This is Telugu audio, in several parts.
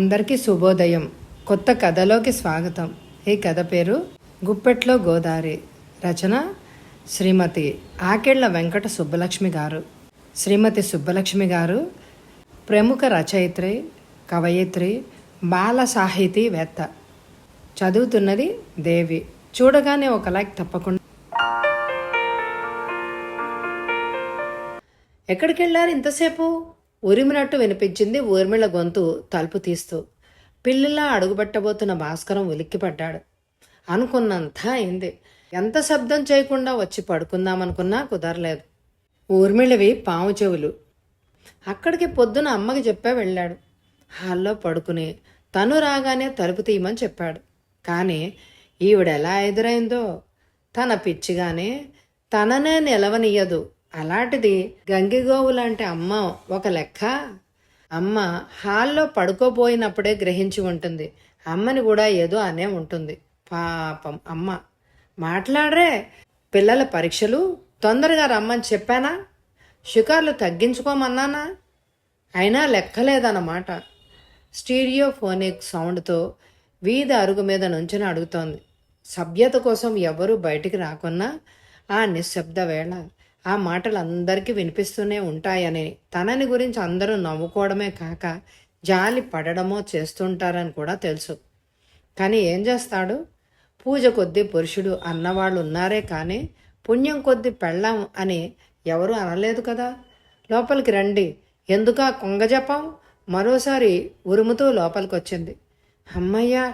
అందరికీ శుభోదయం. కొత్త కథలోకి స్వాగతం. ఈ కథ పేరు గుప్పెట్లో గోదారి. రచన శ్రీమతి ఆకెళ్ల వెంకట సుబ్బలక్ష్మి గారు. శ్రీమతి సుబ్బలక్ష్మి గారు ప్రముఖ రచయిత్రి, కవయిత్రి, బాల సాహితీవేత్త. చదువుతున్నది దేవి. చూడగానే ఒక లైక్ తప్పకుండా. ఎక్కడికి వెళ్ళారు ఇంతసేపు? ఉరిమినట్టు వినిపించింది ఊర్మిళ గొంతు తలుపు తీస్తూ. పిల్లిలా అడుగుపెట్టబోతున్న భాస్కరం ఉలిక్కిపడ్డాడు. అనుకున్నంత అయింది. ఎంత శబ్దం చేయకుండా వచ్చి పడుకుందామనుకున్నా కుదరలేదు. ఊర్మిళవి పాము చెవులు. అక్కడికి పొద్దున అమ్మకి చెప్పే వెళ్ళాడు. హాల్లో పడుకుని తను రాగానే తలుపు తీయమని చెప్పాడు. కానీ ఈవిడెలా ఎదురైందో. తన పిచ్చిగానే తననే నిలవనియ్యదు. అలాంటిది గంగిగోవు లాంటి అమ్మ ఒక లెక్క. అమ్మ హాల్లో పడుకోబోయినప్పుడే గ్రహించి ఉంటుంది. అమ్మని కూడా ఏదో అనే ఉంటుంది. పాపం అమ్మ. మాట్లాడరే, పిల్లల పరీక్షలు తొందరగా రమ్మని చెప్పానా? షికార్లు తగ్గించుకోమన్నానా? అయినా లెక్కలేదన్నమాట. స్టీరియోఫోనిక్ సౌండ్తో వీధి అరుగు మీద నుంచుని అడుగుతోంది. సభ్యత కోసం ఎవరూ బయటికి రాకున్నా ఆ నిశ్శబ్ద వేళ ఆ మాటలు అందరికీ వినిపిస్తూనే ఉంటాయని, తనని గురించి అందరూ నవ్వుకోవడమే కాక జాలి పడడమో చేస్తుంటారని కూడా తెలుసు. కానీ ఏం చేస్తాడు? పూజ కొద్దీ పురుషుడు అన్నవాళ్ళు ఉన్నారే కానీ పుణ్యం కొద్దీ పెళ్ళాం అని ఎవరూ అనలేదు కదా. లోపలికి రండి, ఎందుకా కొంగజపం? మరోసారి ఉరుముతూ లోపలికి వచ్చింది. అమ్మయ్యా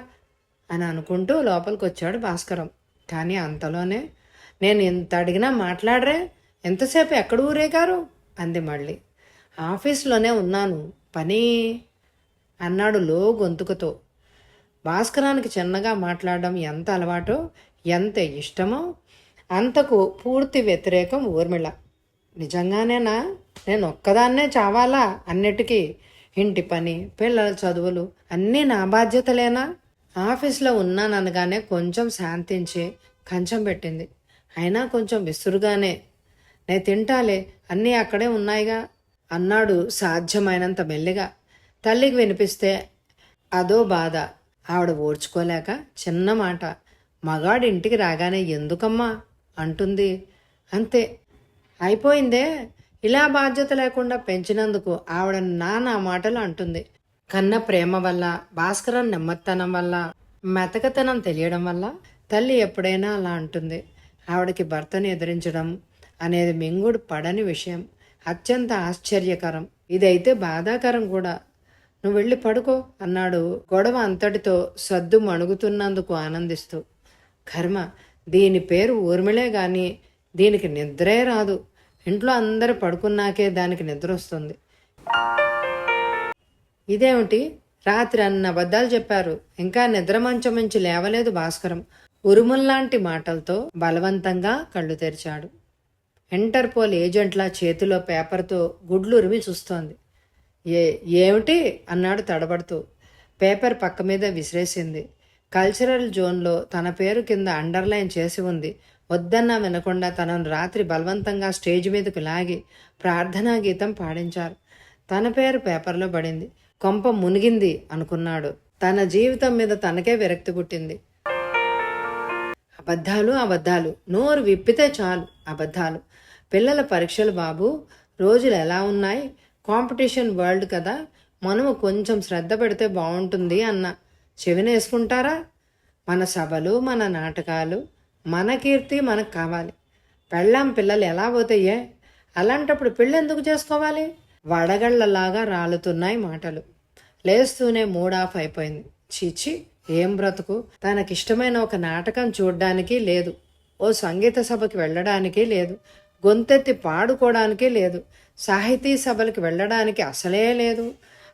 అని అనుకుంటూ లోపలికి వచ్చాడు భాస్కరం. కానీ అంతలోనే, నేను ఇంత అడిగినా మాట్లాడరే, ఎంతసేపు ఎక్కడ ఊరేగారు అంది మళ్ళీ. ఆఫీస్లోనే ఉన్నాను, పని అన్నాడు లో గొంతుకుతో. భాస్కరానికి చిన్నగా మాట్లాడడం ఎంత అలవాటో, ఎంత ఇష్టమో అంతకు పూర్తి వ్యతిరేకం ఊర్మిళ. నిజంగానేనా? నేను ఒక్కదాన్నే చావాలా అన్నిటికీ? ఇంటి పని, పిల్లల చదువులు అన్నీ నా బాధ్యతలేనా? ఆఫీస్లో ఉన్నాననగానే కొంచెం శాంతించి కంచం పెట్టింది. అయినా కొంచెం విసురుగానే, నే తింటాలే, అన్నీ అక్కడే ఉన్నాయిగా అన్నాడు సాధ్యమైనంత మెల్లిగా. తల్లికి వినిపిస్తే అదో బాధ. ఆవిడ ఓర్చుకోలేక చిన్న మాట, మగాడి ఇంటికి రాగానే ఎందుకమ్మా అంటుంది. అంతే, అయిపోయిందే. ఇలా బాధ్యత లేకుండా పెంచినందుకు ఆవిడ నానా మాటలు అంటుంది. కన్న ప్రేమ వల్ల, భాస్కరం నెమ్మత్తనం వల్ల, మెతకతనం తెలియడం వల్ల తల్లి ఎప్పుడైనా అలా అంటుంది. ఆవిడకి భర్తని ఎదిరించడం అనేది మింగుడు పడని విషయం. అత్యంత ఆశ్చర్యకరం. ఇదైతే బాధాకరం కూడా. నువ్వు వెళ్ళి పడుకో అన్నాడు గొడవ అంతటితో సద్దు మణుగుతున్నందుకు ఆనందిస్తూ. కర్మ, దీని పేరు ఊర్మిళే గాని దీనికి నిద్రే రాదు. ఇంట్లో అందరూ పడుకున్నాకే దానికి నిద్ర వస్తుంది. ఇదేమిటి, రాత్రి అన్న అబద్ధాలు చెప్పారు, ఇంకా నిద్ర మంచం నుంచి లేవలేదు భాస్కరం. ఉరుముల్లాంటి మాటలతో బలవంతంగా కళ్ళు తెరిచాడు. ఇంటర్పోల్ ఏజెంట్లా చేతిలో పేపర్తో గుడ్లు ఉరిమి చూస్తోంది. ఏమిటి అన్నాడు తడబడుతూ. పేపర్ పక్క మీద విసిరేసింది. కల్చరల్ జోన్లో తన పేరు కింద అండర్లైన్ చేసి ఉంది. వద్దన్నా వినకుండా తనను రాత్రి బలవంతంగా స్టేజ్ మీదకు లాగి ప్రార్థనా గీతం పాడించారు. తన పేరు పేపర్లో పడింది. కొంప మునిగింది అనుకున్నాడు. తన జీవితం మీద తనకే విరక్తి పుట్టింది. అబద్ధాలు అబద్ధాలు, నోరు విప్పితే చాలు అబద్ధాలు. పిల్లల పరీక్షలు బాబు, రోజులు ఎలా ఉన్నాయి? కాంపిటీషన్ వరల్డ్ కదా, మనము కొంచెం శ్రద్ధ పెడితే బాగుంటుంది అన్న. చెవినేసుకుంటారా? మన సభలు, మన నాటకాలు, మన కీర్తి మనకు కావాలి. పెళ్ళాం పిల్లలు ఎలా పోతాయే? అలాంటప్పుడు పెళ్ళెందుకు చేసుకోవాలి? వడగళ్లలాగా రాలుతున్నాయి మాటలు. లేస్తూనే మూడ్ ఆఫ్ అయిపోయింది. చీచి, ఏం బ్రతుకు! తనకిష్టమైన ఒక నాటకం చూడ్డానికి లేదు, ఓ సంగీత సభకి వెళ్ళడానికి లేదు, గొంతెత్తి పాడుకోవడానికి లేదు, సాహితీ సభలకు వెళ్ళడానికి అసలే లేదు.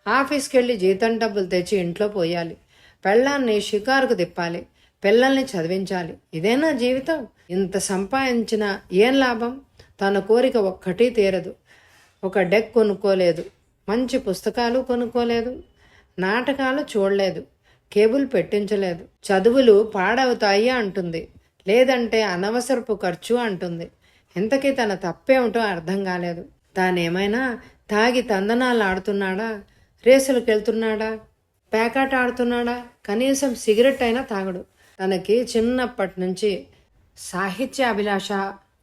ఆఫీస్కి వెళ్ళి జీతం డబ్బులు తెచ్చి ఇంట్లో పోయాలి, పెళ్ళాన్ని షికారుకు తిప్పాలి, పిల్లల్ని చదివించాలి. ఇదేనా జీవితం? ఇంత సంపాదించినా ఏం లాభం? తన కోరిక ఒక్కటి తీరదు. ఒక డెక్ కొనుక్కోలేదు, మంచి పుస్తకాలు కొనుక్కోలేదు, నాటకాలు చూడలేదు, కేబుల్ పెట్టించలేదు. చదువులు పాడవుతాయి అంటుంది, లేదంటే అనవసరపు ఖర్చు అంటుంది. ఇంతకీ తన తప్పేమిటో అర్థం కాలేదు. తానేమైనా తాగి తందనాలు ఆడుతున్నాడా? రేసులకు వెళ్తున్నాడా? పేకాట ఆడుతున్నాడా? కనీసం సిగరెట్ అయినా తాగడు. తనకి చిన్నప్పటి నుంచి సాహిత్యాభిలాష,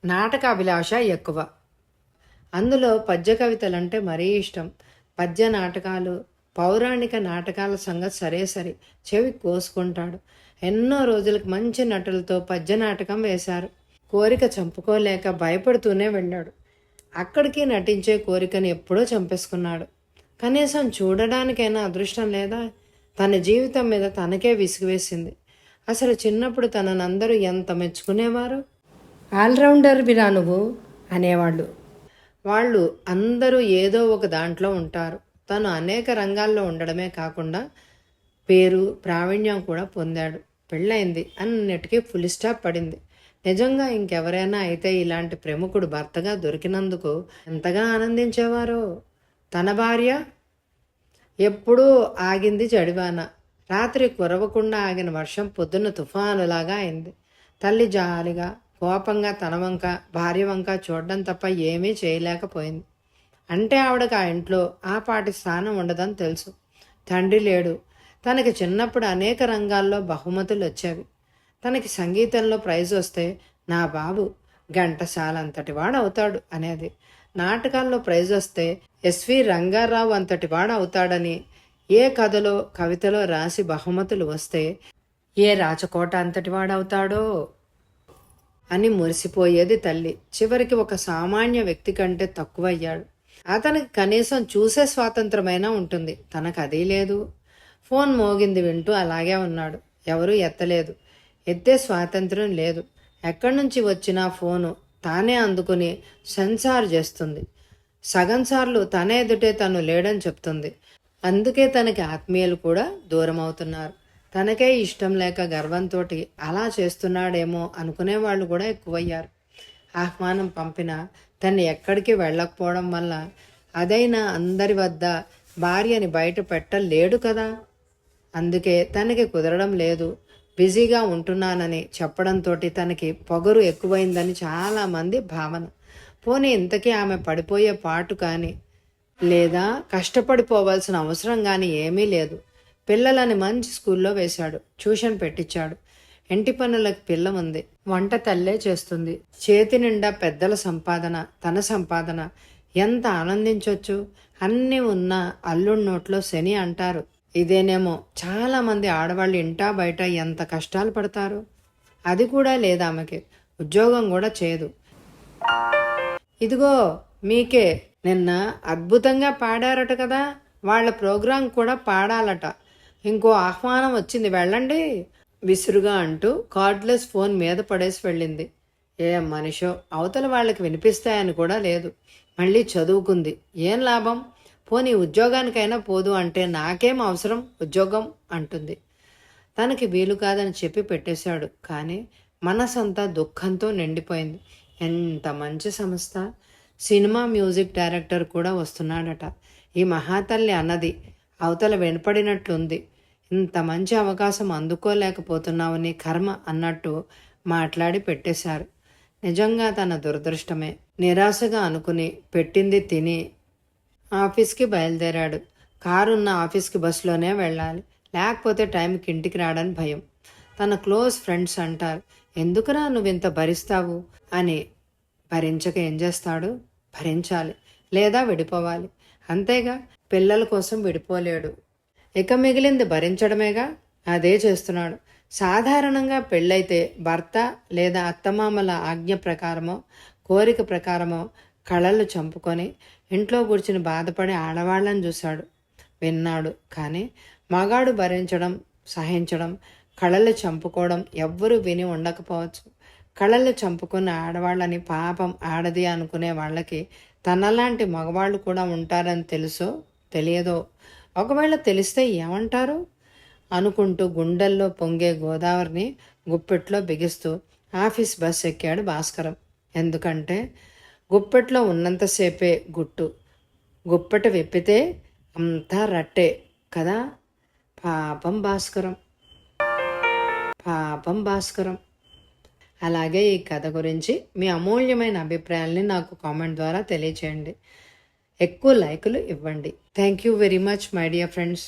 నాటకాభిలాష ఎక్కువ. అందులో పద్య కవితలంటే మరీ ఇష్టం. పద్య నాటకాలు, పౌరాణిక నాటకాల సంగతి సరే సరి చెవి కోసుకుంటాడు. ఎన్నో రోజులకు మంచి నటులతో పద్య నాటకం వేశారు. కోరిక చంపుకోలేక భయపడుతూనే వెళ్ళాడు. అక్కడికి నటించే కోరికను ఎప్పుడో చంపేసుకున్నాడు. కనీసం చూడడానికైనా అదృష్టం లేదా? తన జీవితం మీద తనకే విసిగివేసింది. అసలు చిన్నప్పుడు తననందరూ ఎంత మెచ్చుకునేవారు. ఆల్రౌండర్ విరా నువ్వు అనేవాళ్ళు. వాళ్ళు అందరూ ఏదో ఒక దాంట్లో ఉంటారు. తను అనేక రంగాల్లో ఉండడమే కాకుండా పేరు, ప్రావీణ్యం కూడా పొందాడు. పెళ్ళైంది, అన్నిటికీ ఫుల్ స్టాప్ పడింది. నిజంగా ఇంకెవరైనా అయితే ఇలాంటి ప్రముఖుడు భర్తగా దొరికినందుకు ఎంతగా ఆనందించేవారో. తన భార్య ఎప్పుడూ ఆగింది జడివాన. రాత్రి కురవకుండా ఆగిన వర్షం పొద్దున్న తుఫానులాగా అయింది. తల్లి జాలిగా కోపంగా తన వంక భార్య వంక చూడడం తప్ప ఏమీ చేయలేకపోయింది. అంటే ఆవిడకి ఆ ఇంట్లో ఆ పాటి స్థానం ఉండదని తెలుసు. తండ్రి లేడు. తనకి చిన్నప్పుడు అనేక రంగాల్లో బహుమతులు వచ్చేవి. తనకి సంగీతంలో ప్రైజ్ వస్తే నా బాబు ఘంటసాలంతటి వాడు అవుతాడు అనేది. నాటకాల్లో ప్రైజ్ వస్తే ఎస్వి రంగారావు అంతటి వాడు అవుతాడని, ఏ కథలో కవితలో రాసి బహుమతులు వస్తే ఏ రాచకోట అంతటి వాడవుతాడో అని మురిసిపోయేది తల్లి. చివరికి ఒక సామాన్య వ్యక్తి కంటే తక్కువయ్యాడు. అతనికి కనీసం చూసే స్వాతంత్రమైనా ఉంటుంది. తనకు అదీ లేదు. ఫోన్ మోగింది వింటూ అలాగే ఉన్నాడు. ఎవరూ ఎత్తలేదు. ఎత్తే స్వాతంత్రం లేదు. ఎక్కడి నుంచి వచ్చినా ఫోను తానే అందుకుని సెన్సార్ చేస్తుంది. సగం సార్లు తన ఎదుటే తను లేడని చెప్తుంది. అందుకే తనకి ఆత్మీయులు కూడా దూరం అవుతున్నారు. తనకే ఇష్టం లేక గర్వంతో అలా చేస్తున్నాడేమో అనుకునేవాళ్ళు కూడా ఎక్కువయ్యారు. ఆహ్వానం పంపినా తను ఎక్కడికి వెళ్ళకపోవడం వల్ల అదైనా అందరి వద్ద భార్యని బయట పెట్టలేడు కదా. అందుకే తనకి కుదరడం లేదు, బిజీగా ఉంటున్నానని చెప్పడంతో తనకి పొగరు ఎక్కువైందని చాలామంది భావన. పోనీ ఇంతకీ ఆమె పడిపోయే పాటు కానీ లేదా కష్టపడిపోవాల్సిన అవసరం కానీ ఏమీ లేదు. పిల్లలని మంచి స్కూల్లో వేశాడు, ట్యూషన్ పెట్టించాడు. ఇంటి పనులకు పిల్ల ఉంది, వంట తల్లే చేస్తుంది. చేతి నిండా పెద్దల సంపాదన, తన సంపాదన. ఎంత ఆనందించవచ్చు. అన్నీ ఉన్నా అల్లుడి నోట్లో శని అంటారు. ఇదేనేమో. చాలామంది ఆడవాళ్ళు ఇంటా బయట ఎంత కష్టాలు పడతారు. అది కూడా లేదు ఆమెకి. ఉద్యోగం కూడా చేయదు. ఇదిగో మీకే నిన్న అద్భుతంగా పాడారట కదా, వాళ్ళ ప్రోగ్రాం కూడా పాడాలట. ఇంకో ఆహ్వానం వచ్చింది, వెళ్ళండి విసురుగా అంటూ కార్డ్లెస్ ఫోన్ మీద పడేసి వెళ్ళింది. ఏం మనిషో, అవతల వాళ్ళకి వినిపిస్తాయని కూడా లేదు. మళ్ళీ చదువుకుంది, ఏం లాభం? పోనీ ఉద్యోగానికైనా పోదు అంటే నాకేం అవసరం ఉద్యోగం అంటుంది. తనకి వీలు కాదని చెప్పి పెట్టేశాడు. కానీ మనసంతా దుఃఖంతో నిండిపోయింది. ఎంత మంచి సంస్థ. సినిమా మ్యూజిక్ డైరెక్టర్ కూడా వస్తున్నాడట. ఈ మహాతల్లి అన్నది అవతల వెనపడినట్లుంది. ఇంత మంచి అవకాశం అందుకోలేకపోతున్నావని కర్మ అన్నట్టు మాట్లాడి పెట్టేశారు. నిజంగా తన దురదృష్టమే. నిరాశగా అనుకుని పెట్టింది తిని ఆఫీస్కి బయలుదేరాడు. కారున్న ఆఫీస్కి బస్సులోనే వెళ్ళాలి, లేకపోతే టైంకి ఇంటికి రావడానికి భయం. తన క్లోజ్ ఫ్రెండ్స్ అంటారు, ఎందుకురా నువ్వు ఇంత భరిస్తావు అని. భరించక ఏం చేస్తాడు? భరించాలి లేదా విడిపోవాలి, అంతేగా. పిల్లల కోసం విడిపోలేడు. ఇక మిగిలింది భరించడమేగా. అదే చేస్తున్నాడు. సాధారణంగా పెళ్ళైతే భర్త లేదా అత్తమామల ఆజ్ఞ ప్రకారమో కోరిక ప్రకారమో కళలు చంపుకొని ఇంట్లో కూర్చుని బాధపడే ఆడవాళ్ళని చూశాడు, విన్నాడు. కానీ మగాడు భరించడం, సహించడం, కళలు చంపుకోవడం ఎవ్వరూ విని ఉండకపోవచ్చు. కళలు చంపుకున్న ఆడవాళ్ళని పాపం ఆడది అనుకునే వాళ్ళకి తనలాంటి మగవాళ్ళు కూడా ఉంటారని తెలుసో తెలియదో. ఒకవేళ తెలిస్తే ఏమంటారు అనుకుంటూ గుండెల్లో పొంగే గోదావరిని గుప్పెట్లో బిగిస్తూ ఆఫీస్ బస్ ఎక్కాడు భాస్కరం. ఎందుకంటే గుప్పెట్లో ఉన్నంతసేపే గుట్టు, గుప్పెట విప్పితే అంతా రట్టే కదా. పాపం భాస్కరం, పాపం భాస్కరం. అలాగే ఈ కథ గురించి మీ అమూల్యమైన అభిప్రాయాల్ని నాకు కామెంట్ ద్వారా తెలియచేయండి. ఎక్కువ లైకులు ఇవ్వండి. Thank you very much my dear friends.